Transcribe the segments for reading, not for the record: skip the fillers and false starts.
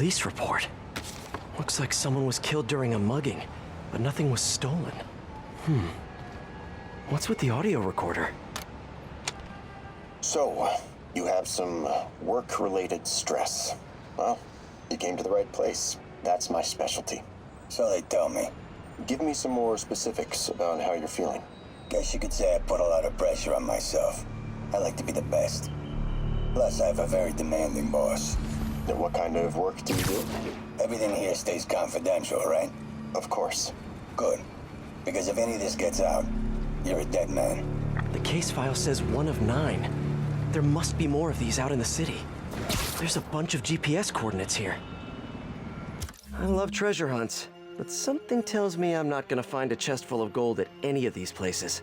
police report. Looks like someone was killed during a mugging, but nothing was stolen. What's with the audio recorder? So, you have some work-related stress. Well, you came to the right place. That's my specialty. So they tell me. Give me some more specifics about how you're feeling. Guess you could say I put a lot of pressure on myself. I like to be the best. Plus, I have a very demanding boss. Then what kind of work do you do? Everything here stays confidential, right? Of course. Good. Because if any of this gets out, you're a dead man. The case file says 1 of 9. There must be more of these out in the city. There's a bunch of GPS coordinates here. I love treasure hunts, but something tells me I'm not gonna find a chest full of gold at any of these places.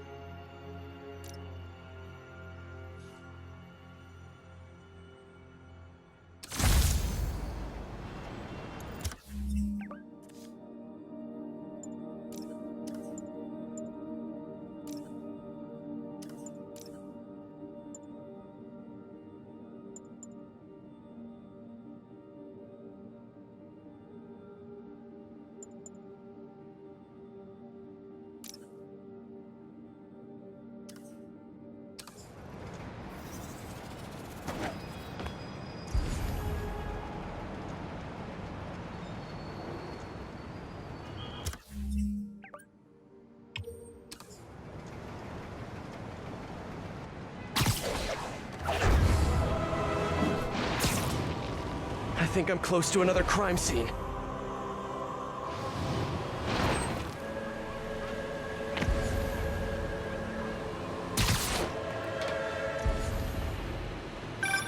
I think I'm close to another crime scene.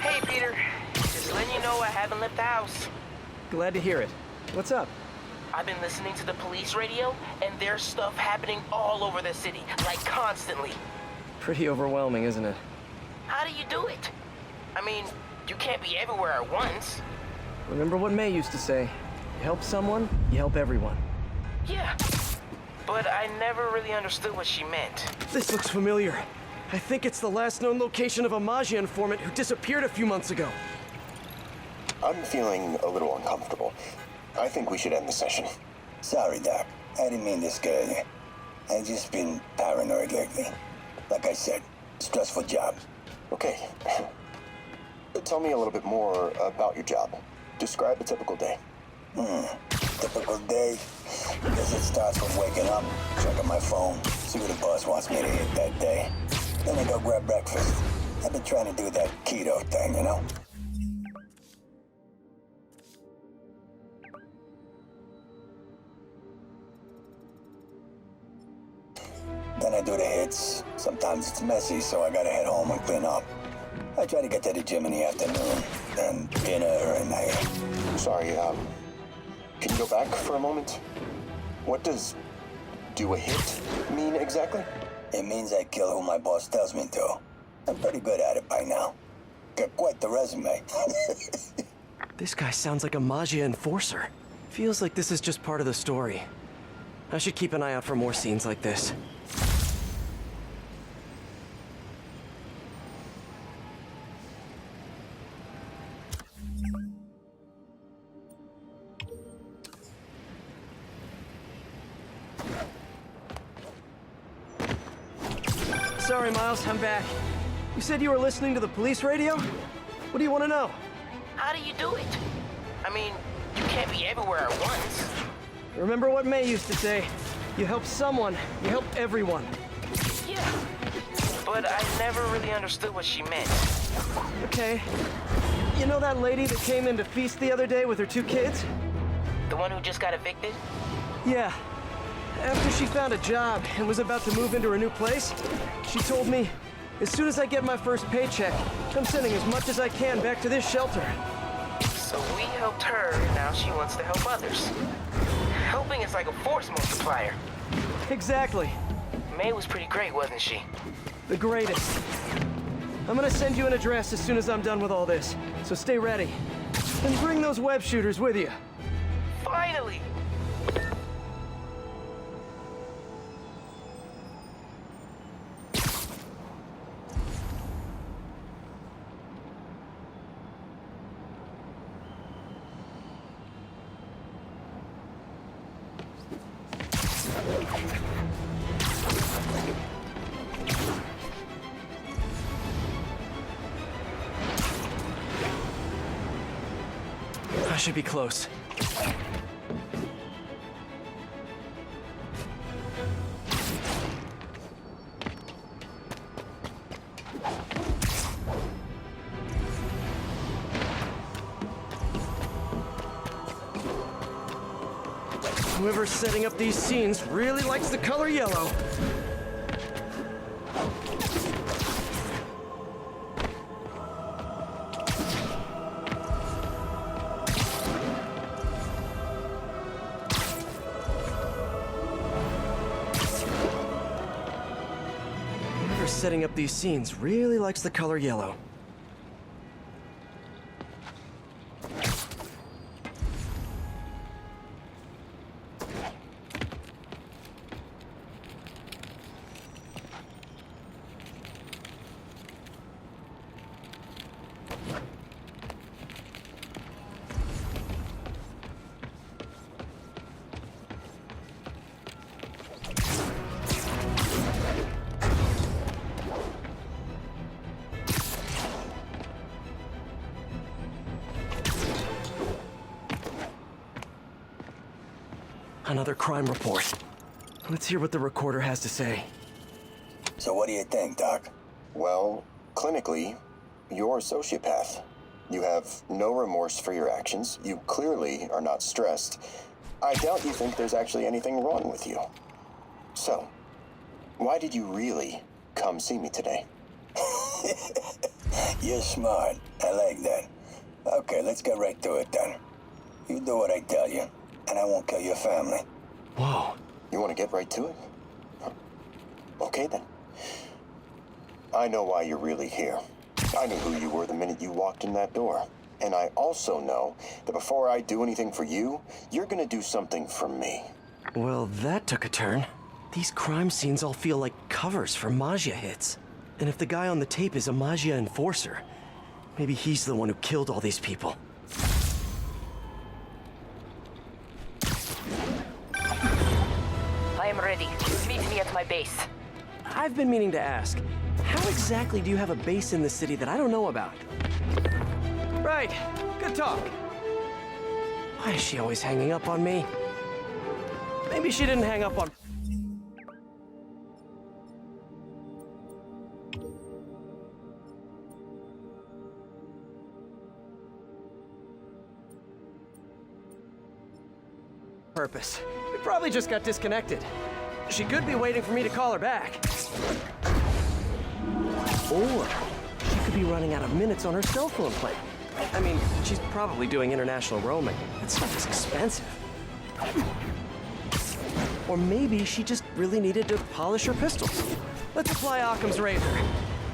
Hey, Peter. Just letting you know I haven't left the house. Glad to hear it. What's up? I've been listening to the police radio, and there's stuff happening all over the city, like constantly. Pretty overwhelming, isn't it? How do you do it? I mean, you can't be everywhere at once. Remember what May used to say, you help someone, you help everyone. Yeah, but I never really understood what she meant. This looks familiar. I think it's the last known location of a Maggia informant who disappeared a few months ago. I'm feeling a little uncomfortable. I think we should end the session. Sorry, Doc. I didn't mean to scare you. I've just been paranoid lately. Like I said, stressful job. Okay. Tell me a little bit more about your job. Describe a typical day. Typical day? Guess it starts with waking up, checking my phone, see what the boss wants me to eat that day. Then I go grab breakfast. I've been trying to do that keto thing, you know? Then I do the hits. Sometimes it's messy, so I gotta head home and clean up. I try to get to the gym in the afternoon, then dinner, and Sorry, can you go back for a moment? What does do a hit mean exactly? It means I kill who my boss tells me to. I'm pretty good at it by now. Got quite the resume. This guy sounds like a Maggia enforcer. Feels like this is just part of the story. I should keep an eye out for more scenes like this. Sorry, Miles, I'm back. You said you were listening to the police radio? What do you want to know? How do you do it? I mean, you can't be everywhere at once. Remember what May used to say, you help someone, you help everyone. Yeah, but I never really understood what she meant. Okay. You know that lady that came in to feast the other day with her 2 kids? The one who just got evicted? Yeah. After she found a job and was about to move into her new place, she told me, as soon as I get my first paycheck, I'm sending as much as I can back to this shelter. So we helped her, and now she wants to help others. Helping is like a force multiplier. Exactly. May was pretty great, wasn't she? The greatest. I'm gonna send you an address as soon as I'm done with all this, so stay ready. And bring those web shooters with you. Finally! should be close. Whoever's setting up these scenes really likes the color yellow. Whoever's setting up these scenes really likes the color yellow. Another crime report. Let's hear what the recorder has to say. So what do you think, Doc? Well, clinically, you're a sociopath. You have no remorse for your actions. You clearly are not stressed. I doubt you think there's actually anything wrong with you. So, why did you really come see me today? You're smart. I like that. Okay, let's get right to it then. You do what I tell you, and I won't kill your family. Whoa. You want to get right to it? Okay then. I know why you're really here. I knew who you were the minute you walked in that door. And I also know that before I do anything for you, you're gonna do something for me. Well, that took a turn. These crime scenes all feel like covers for Maggia hits. And if the guy on the tape is a Maggia enforcer, maybe he's the one who killed all these people. I am ready. Meet me at my base. I've been meaning to ask, how exactly do you have a base in the city that I don't know about? Right. Good talk. Why is she always hanging up on me? Maybe she didn't hang up on... purpose. We probably just got disconnected. She could be waiting for me to call her back. Or she could be running out of minutes on her cell phone plan. I mean, she's probably doing international roaming. That stuff is expensive. Or maybe she just really needed to polish her pistols. Let's apply Occam's razor.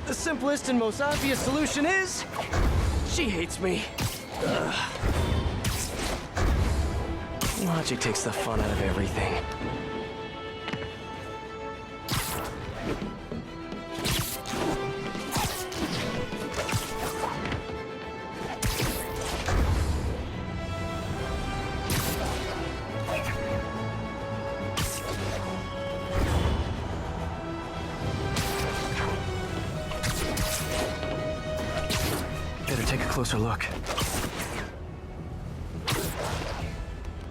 The simplest and most obvious solution is... she hates me. Ugh. Logic takes the fun out of everything. Better take a closer look.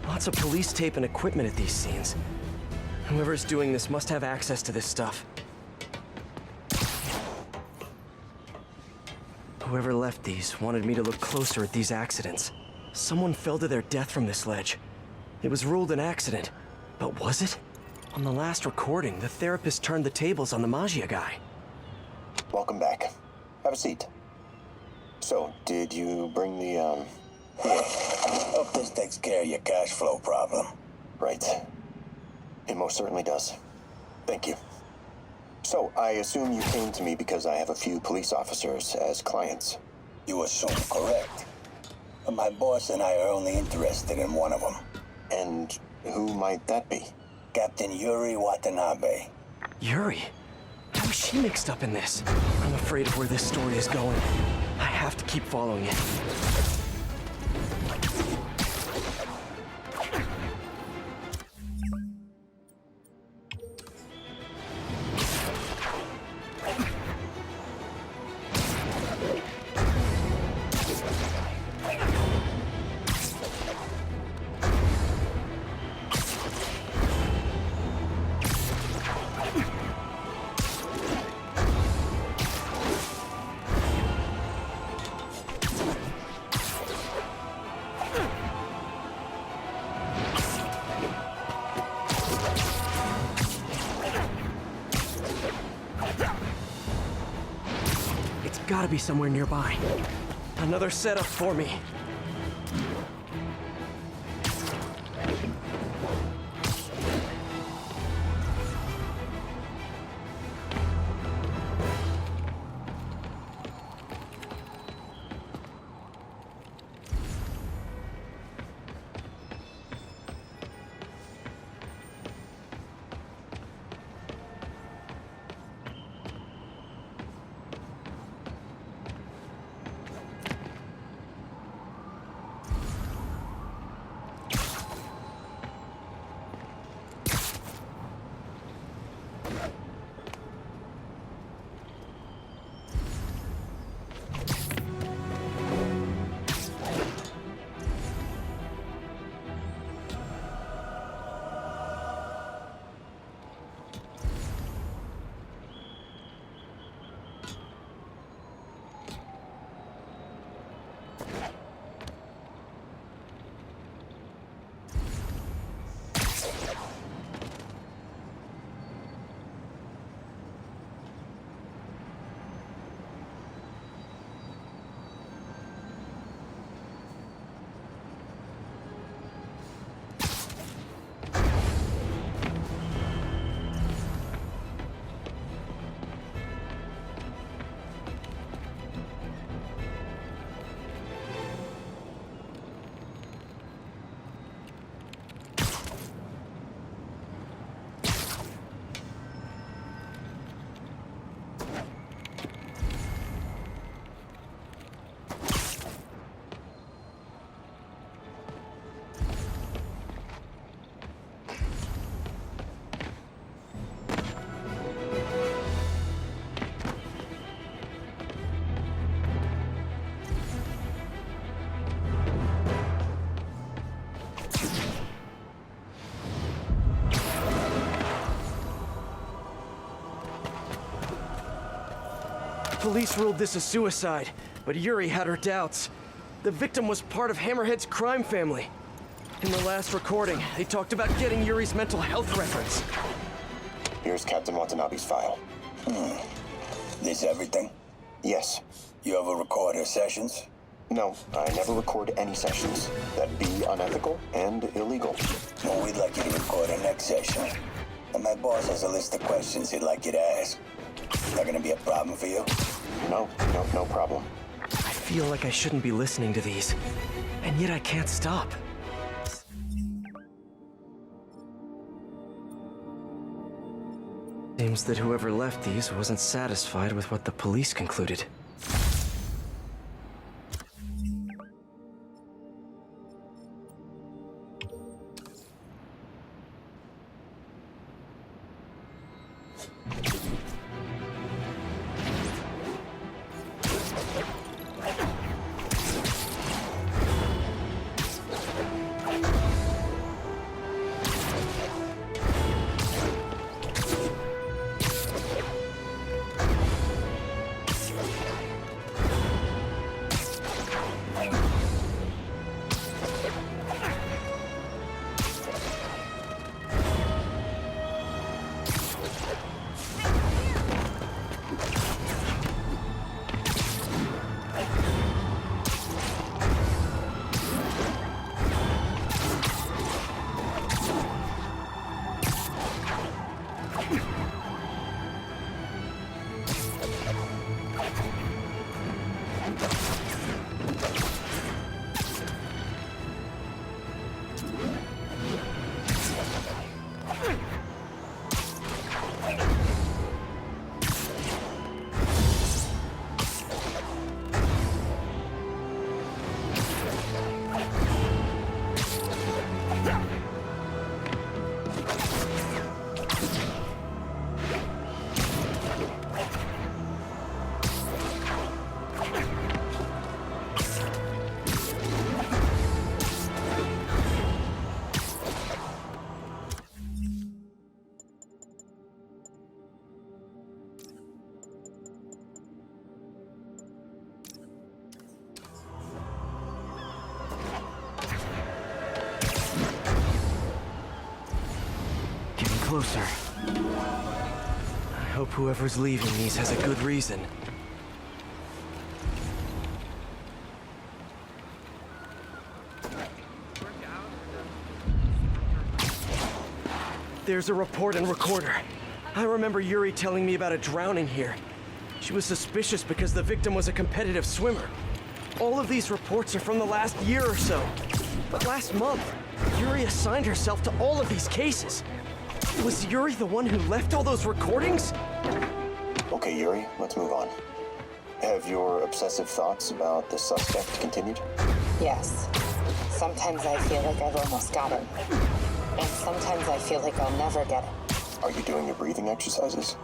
Lots of police tape and equipment at these scenes. Whoever's doing this must have access to this stuff. Whoever left these wanted me to look closer at these accidents. Someone fell to their death from this ledge. It was ruled an accident, but was it? On the last recording, the therapist turned the tables on the Maggia guy. Welcome back. Have a seat. So, did you bring the, Yeah. Hope this takes care of your cash flow problem. Right. It most certainly does. Thank you. So, I assume you came to me because I have a few police officers as clients. You assume correct. But my boss and I are only interested in one of them. And who might that be? Captain Yuri Watanabe. Yuri? How is she mixed up in this? I'm afraid of where this story is going. I have to keep following it. Gotta be somewhere nearby. Another setup for me. Police ruled this a suicide, but Yuri had her doubts. The victim was part of Hammerhead's crime family. In the last recording, they talked about getting Yuri's mental health records. Here's Captain Watanabe's file. This everything? Yes. You ever record her sessions? No, I never record any sessions. That'd be unethical and illegal. Well, we'd like you to record our next session. And my boss has a list of questions he'd like you to ask. Not gonna be a problem for you? No problem. I feel like I shouldn't be listening to these, and yet I can't stop. Seems that whoever left these wasn't satisfied with what the police concluded. Closer. I hope whoever's leaving these has a good reason. There's a report and recorder. I remember Yuri telling me about a drowning here. She was suspicious because the victim was a competitive swimmer. All of these reports are from the last year or so. But last month, Yuri assigned herself to all of these cases. Was Yuri the one who left all those recordings? Okay, Yuri, let's move on. Have your obsessive thoughts about the suspect continued? Yes. Sometimes I feel like I've almost got him. And sometimes I feel like I'll never get him. Are you doing your breathing exercises?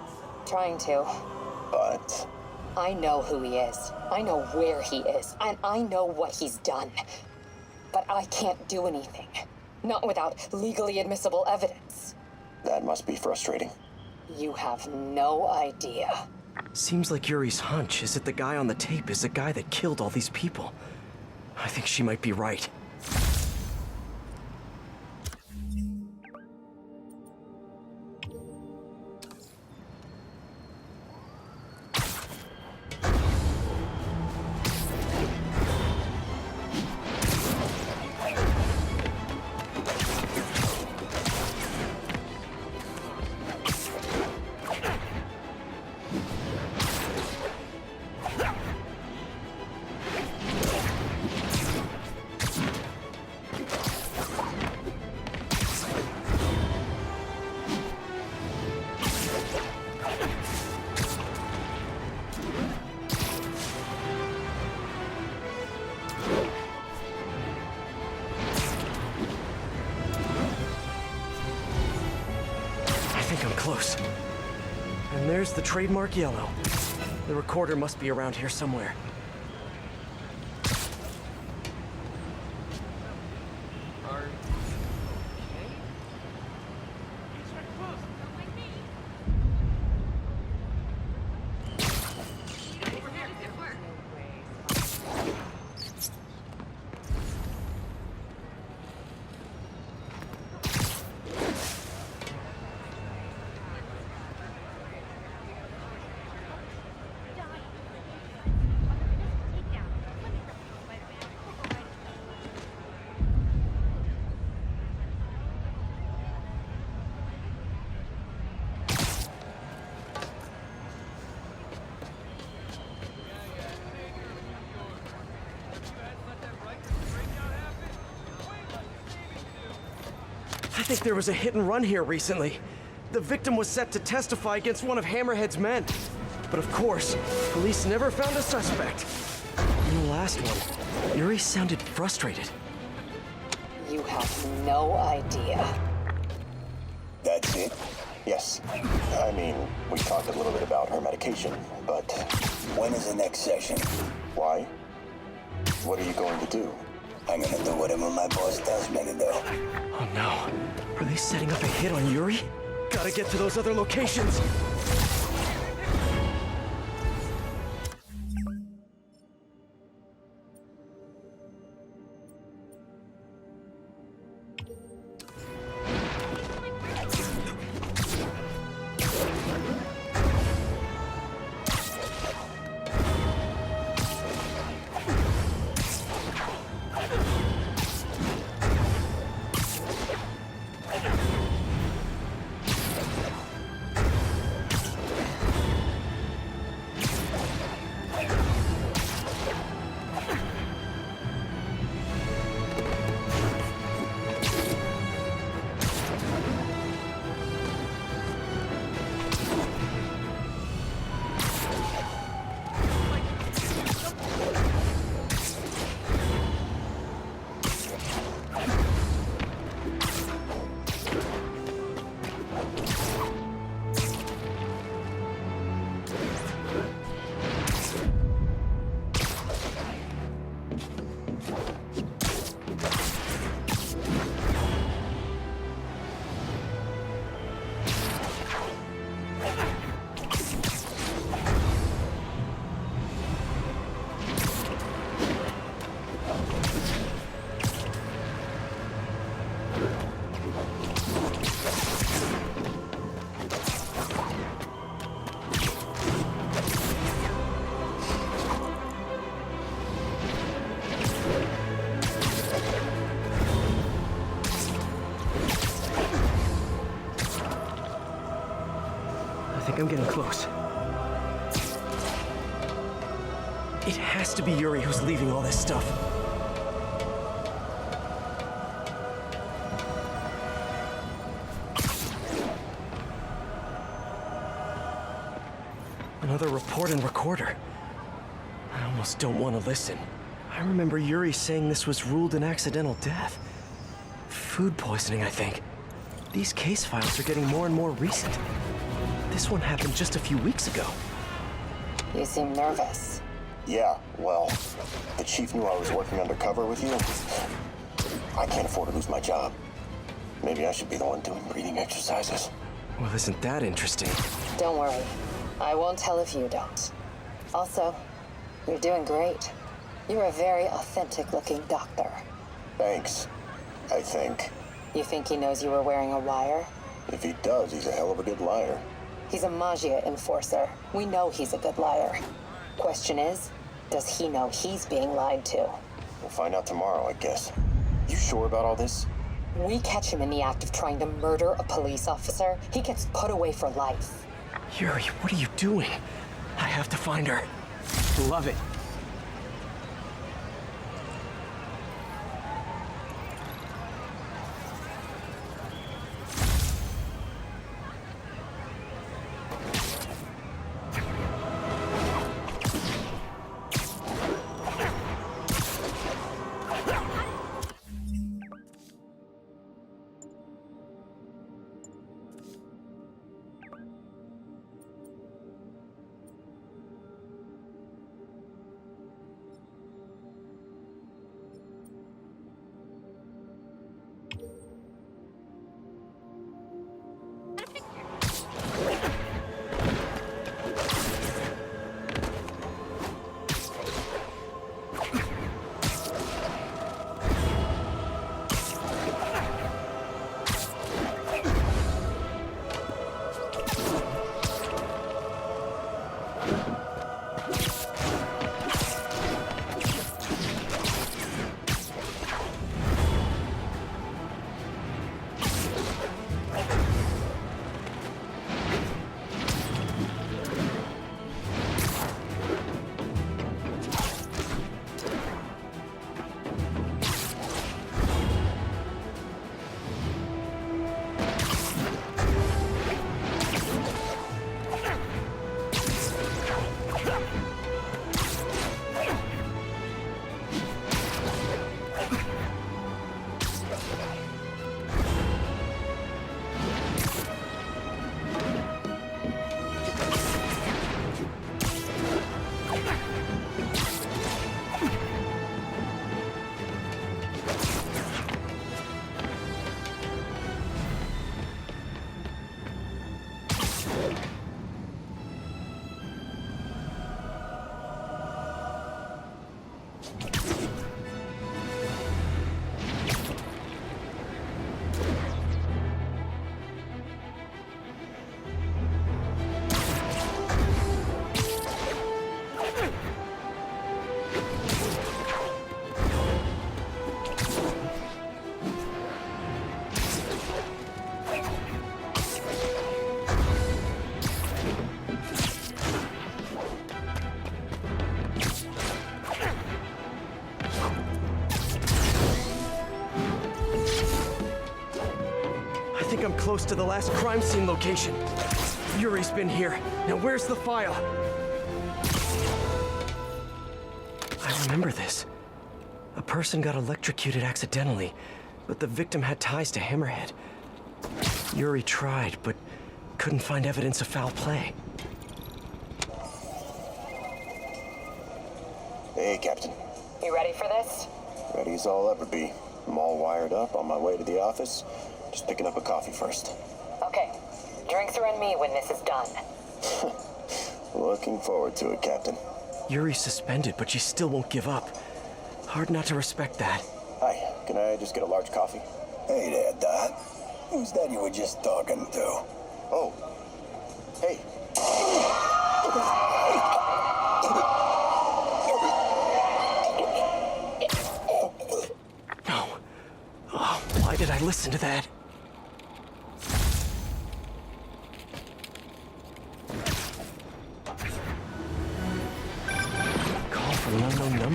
Trying to. But I know who he is. I know where he is. And I know what he's done. But I can't do anything. Not without legally admissible evidence. that must be frustrating. You have no idea. Seems like Yuri's hunch is that the guy on the tape is the guy that killed all these people. I think she might be right. I think I'm close. And there's the trademark yellow. The recorder must be around here somewhere. I think there was a hit and run here recently. The victim was set to testify against one of Hammerhead's men. But of course, police never found a suspect. In the last one, Yuri sounded frustrated. You have no idea. That's it? Yes. I mean, we talked a little bit about her medication, but When is the next session? why? What are you going to do? I'm gonna do whatever my boss tells me to do. Oh no. Are they setting up a hit on Yuri? Gotta get to those other locations. think I'm getting close. It has to be Yuri who's leaving all this stuff. Another report and recorder. I almost don't want to listen. I remember Yuri saying this was ruled an accidental death. Food poisoning, I think. These case files are getting more and more recent. This one happened just a few weeks ago. You seem nervous. Yeah, well, the chief knew I was working undercover with you. I can't afford to lose my job. Maybe I should be the one doing breathing exercises. Well, isn't that interesting? Don't worry. I won't tell if you don't. Also, you're doing great. You're a very authentic-looking doctor. Thanks, I think. You think he knows you were wearing a wire? If he does, he's a hell of a good liar. He's a Magia enforcer. We know he's a good liar. Question is, does he know he's being lied to? We'll find out tomorrow, I guess. You sure about all this? We catch him in the act of trying to murder a police officer, he gets put away for life. Yuri, what are you doing? I have to find her. Love it. I think I'm close to the last crime scene location. Yuri's been here. Now where's the file? I remember this. A person got electrocuted accidentally, but the victim had ties to Hammerhead. Yuri tried, but couldn't find evidence of foul play. Hey, Captain. You ready for this? Ready as I'll ever be. I'm all wired up on my way to the office. Just picking up a coffee first. Okay. Drinks are on me when this is done. Looking forward to it, Captain. Yuri's suspended, but she still won't give up. Hard not to respect that. Hi, can I just get a large coffee? Hey there, Dot. Who's that you were just talking to? Oh. Hey. No. Oh, why did I listen to that?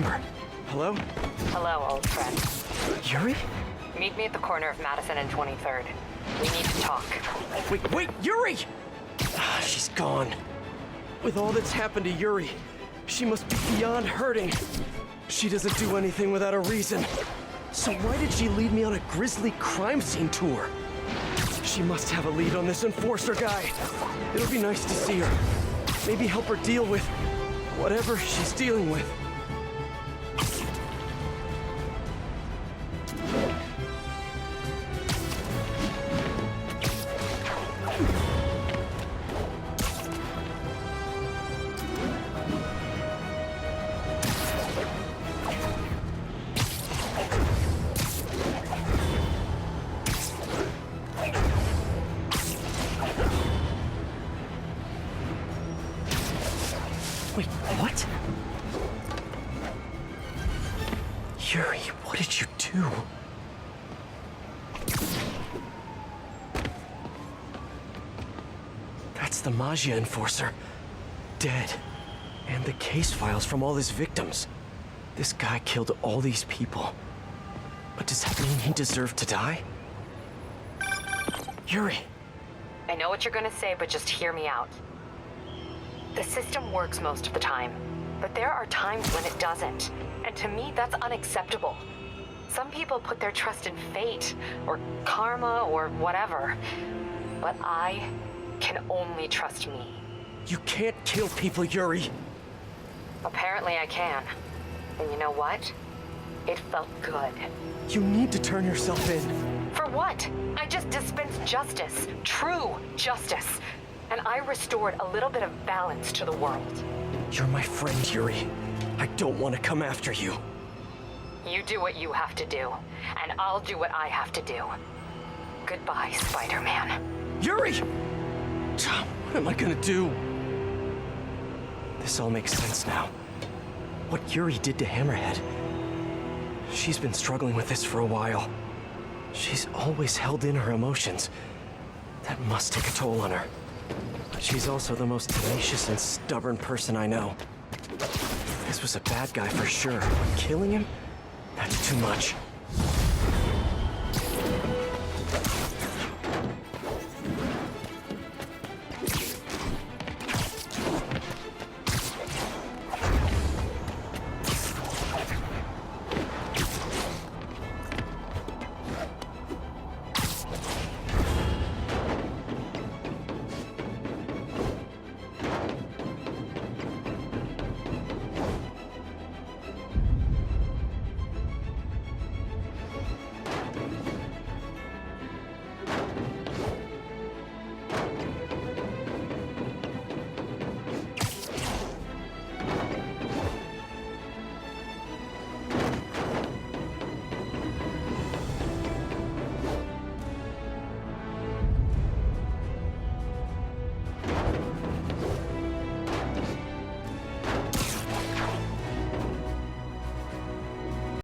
number. Hello? Hello, old friend. Yuri? Meet me at the corner of Madison and 23rd. We need to talk. Wait, Yuri! Ah, she's gone. With all that's happened to Yuri, she must be beyond hurting. She doesn't do anything without a reason. So why did she lead me on a grisly crime scene tour? She must have a lead on this enforcer guy. It'll be nice to see her. Maybe help her deal with whatever she's dealing with. Wait, what? Yuri, what did you do? That's the Magia Enforcer. Dead. And the case files from all his victims. This guy killed all these people. But does that mean he deserved to die? Yuri! I know what you're gonna say, but just hear me out. The system works most of the time, but there are times when it doesn't. And to me, that's unacceptable. Some people put their trust in fate, or karma, or whatever. But I can only trust me. You can't kill people, Yuri! Apparently I can. And you know what? It felt good. You need to turn yourself in. For what? I just dispensed justice. True justice. And I restored a little bit of balance to the world. You're my friend, Yuri. I don't want to come after you. You do what you have to do, and I'll do what I have to do. Goodbye, Spider-Man. Yuri! What am I gonna do? This all makes sense now. What Yuri did to Hammerhead. She's been struggling with this for a while. She's always held in her emotions. That must take a toll on her. But she's also the most tenacious and stubborn person I know. This was a bad guy for sure, but killing him? That's too much.